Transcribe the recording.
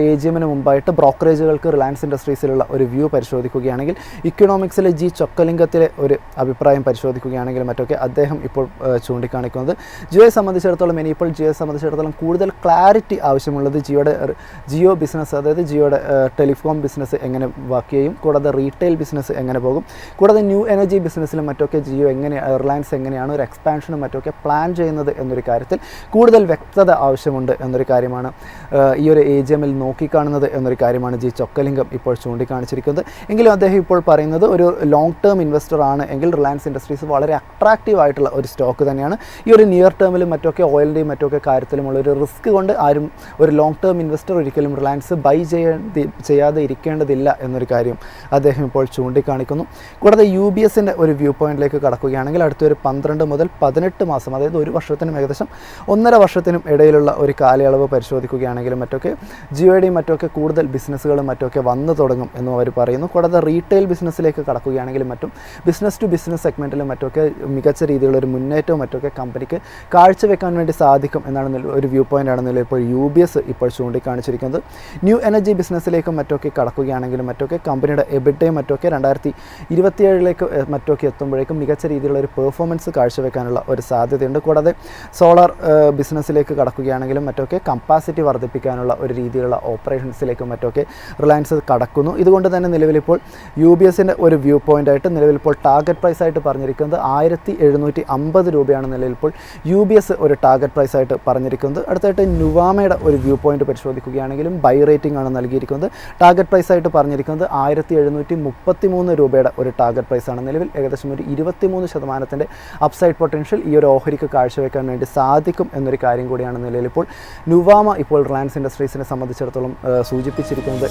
AGM-ന് മുമ്പായിട്ട് ബ്രോക്കറേജുകൾക്ക് റിലയൻസ് ഇൻഡസ്ട്രീസിലുള്ള ഒരു വ്യൂ പരിശോധിക്കുകയാണെങ്കിൽ ഇക്കണോമിക്സിലെ ജി ചൊക്കലിംഗത്തിലെ ഒരു അഭിപ്രായം പരിശോധിക്കുകയാണെങ്കിൽ മറ്റൊക്കെ അദ്ദേഹം ഇപ്പോൾ ചൂണ്ടിക്കാണിക്കുന്നത് ജിയോയെ സംബന്ധിച്ചിടത്തോളം ഇനിയിപ്പോൾ ജിയോയെ സംബന്ധിച്ചിടത്തോളം കൂടുതൽ ക്ലാരിറ്റി ആവശ്യമുള്ളത് ജിയോ ബിസിനസ്, അതായത് ജിയോയുടെ ടെലികോം ബിസിനസ് എങ്ങനെ വർക്ക് ചെയ്യും, കൂടാതെ റീറ്റെയിൽ ബിസിനസ് എങ്ങനെ പോകും, കൂടാതെ ന്യൂ എനർജി ബിസിനസ്സിലും മറ്റൊക്കെ ജിയോ റിലയൻസ് എങ്ങനെയാണ് ഒരു എക്സ്പാൻഷനും മറ്റൊക്കെ പ്ലാൻ ചെയ്യുന്നത് എന്നൊരു കാര്യത്തിൽ കൂടുതൽ വ്യക്തത ആവശ്യമുണ്ട് എന്നൊരു കാര്യമാണ് ഈ ഒരു AGM-ൽ നോക്കിക്കാണുന്നത് എന്നൊരു കാര്യമാണ് ജി ചൊക്കലിംഗം ഇപ്പോൾ ചൂണ്ടിക്കാണിച്ചിരിക്കുന്നത്. എങ്കിലും അദ്ദേഹം ഇപ്പോൾ പറയുന്നത് ഒരു ലോങ് ടേം ഇൻവെസ്റ്റർ ആണ് എങ്കിൽ റിലയൻസ് ഇൻഡസ്ട്രീസ് വളരെ അട്രാക്റ്റീവ് ആയിട്ടുള്ള ഒരു സ്റ്റോക്ക് തന്നെയാണ്. ഈ ഒരു നിയർ ടേമിലും മറ്റൊക്കെ ഓയിലിൻ്റെയും മറ്റൊക്കെ കാര്യത്തിലുമുള്ള ഒരു റിസ്ക് കൊണ്ട് ആരും ഒരു ലോങ് ടേം ഇൻവെസ്റ്റർ ഒരിക്കലും റിലയൻസ് ബൈ ചെയ്യാതെ ഇരിക്കേണ്ടതില്ല എന്നൊരു കാര്യം അദ്ദേഹം ഇപ്പോൾ ചൂണ്ടിക്കാണിക്കുന്നു. കൂടാതെ UBS-ൻ്റെ ഒരു വ്യൂ പോയിന്റിലേക്ക് കടക്കുകയാണെങ്കിൽ അടുത്തൊരു 12 മുതൽ 18 മാസം, അതായത് ഒരു വർഷത്തിനും ഏകദേശം 1.5 വർഷത്തിനും ഇടയിലുള്ള ഒരു കാലയളവ് പരിശോധിക്കുകയാണെങ്കിലും മറ്റൊക്കെ ജിയോയുടെയും മറ്റൊക്കെ കൂടുതൽ ബിസിനസ്സുകളും മറ്റൊക്കെ വന്നു തുടങ്ങും എന്നും അവർ പറയുന്നു. കൂടാതെ റീറ്റെയിൽ ബിസിനസ്സിലേക്ക് കടക്കുകയാണെങ്കിലും മറ്റും ബിസിനസ് ടു ബിസിനസ് സെഗ്മെൻറ്റിലും മറ്റൊക്കെ മികച്ച രീതിയിലുള്ള ഒരു മുന്നേറ്റവും മറ്റൊക്കെ കമ്പനിക്ക് കാഴ്ചവെക്കാൻ വേണ്ടി സാധിക്കും എന്നാണ് ഒരു വ്യൂ പോയിൻ്റാണ് നിലവിൽ ഇപ്പോൾ UBS ഇപ്പോൾ ചൂണ്ടിക്കാണിച്ചിരിക്കുന്നത്. ന്യൂ എനർജി ബിസിനസ്സിലേക്കും മറ്റൊക്കെ കടക്കുകയാണെങ്കിലും മറ്റൊക്കെ കമ്പനിയുടെ എബിറ്റയും മറ്റൊക്കെ 2027 മറ്റൊക്കെ എത്തുമ്പോഴേക്കും മികച്ച രീതിയിലുള്ള ഒരു പെർഫോമൻസ് കാഴ്ചവെക്കാനുള്ള ഒരു സാധ്യതയുണ്ട്. കൂടാതെ സോളാർ ബിസിനസ്സിലേക്ക് കടക്കുകയാണെങ്കിലും മറ്റൊക്കെ കപ്പാസിറ്റി വർദ്ധിപ്പിക്കാനുള്ള ഒരു രീതിയിലുള്ള ഓപ്പറേഷൻസിലേക്കും മറ്റൊക്കെ റിലയൻസ് കടക്കുന്നു. ഇതുകൊണ്ട് തന്നെ നിലവിലിപ്പോൾ UBS-ൻ്റെ ഒരു വ്യൂ പോയിൻ്റായിട്ട് നിലവിലിപ്പോൾ ടാർഗറ്റ് പ്രൈസായിട്ട് പറഞ്ഞിരിക്കുന്നത് 1750 രൂപയാണ് നിലവിലിപ്പോൾ UBS ഒരു ടാർഗറ്റ് പ്രൈസായിട്ട് പറഞ്ഞിരിക്കുന്നത്. അടുത്തായിട്ട് നുവാമയുടെ ഒരു വ്യൂ പോയിൻ്റ് പരിശോധിക്കുകയാണെങ്കിലും ബൈ റേറ്റിംഗ് ആണ് നൽകിയിരിക്കുന്നത്. ടാർഗറ്റ് പ്രൈസായിട്ട് പറഞ്ഞിരിക്കുന്നത് 1733 രൂപയുടെ ഒരു ടാർഗറ്റ് പ്രൈസാണ്. നിലവിൽ ഏകദേശം ഒരു 23% അപ്സൈഡ് പൊട്ടൻഷ്യൽ ഈ ഒരു ഓഹരിക്ക് കാഴ്ചവെക്കാൻ വേണ്ടി സാധിക്കും എന്നൊരു കാര്യം കൂടിയാണ് നിലവിലിപ്പോൾ നുവാമ ഇപ്പോൾ റിലയൻസ് ഇൻഡസ്ട്രീസിനെ സംബന്ധിച്ചിടത്തോളം സൂചിപ്പിച്ചിരിക്കുന്നത്.